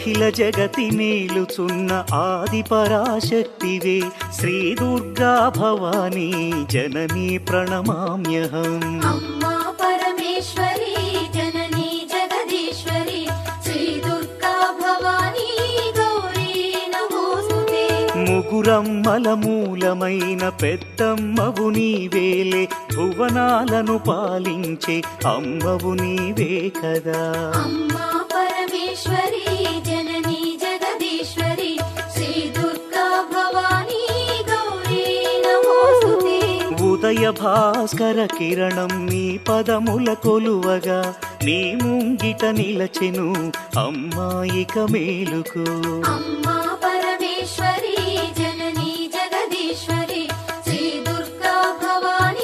అఖిల జగతి నేలుచున్న ఆది పరాశక్తివే శ్రీ దుర్గా భవానీ జననీ ప్రణమామ్యహం. అమ్మా పరమేశ్వరి జననీ జగదీశ్వరి శ్రీ దుర్గా భవానీ గౌరీ నమోస్తుతే. ముగురమ్మల మూలమైన పెద్దమ్మవు నీవేలే, భువనాలను పాలించే అమ్మవు నీవే కదా. అమ్మా పరమేశ్వరి జననీ జగదీశ్వరి శ్రీ దుర్గా భవానీ గౌరీ నమోస్తుతే. ఉదయ భాస్కర కిరణం నీ పదముల కొలువగా, నీ ముంగిట నిలచెను అమ్మాయిక మేలుకు. అమ్మా పరమేశ్వరి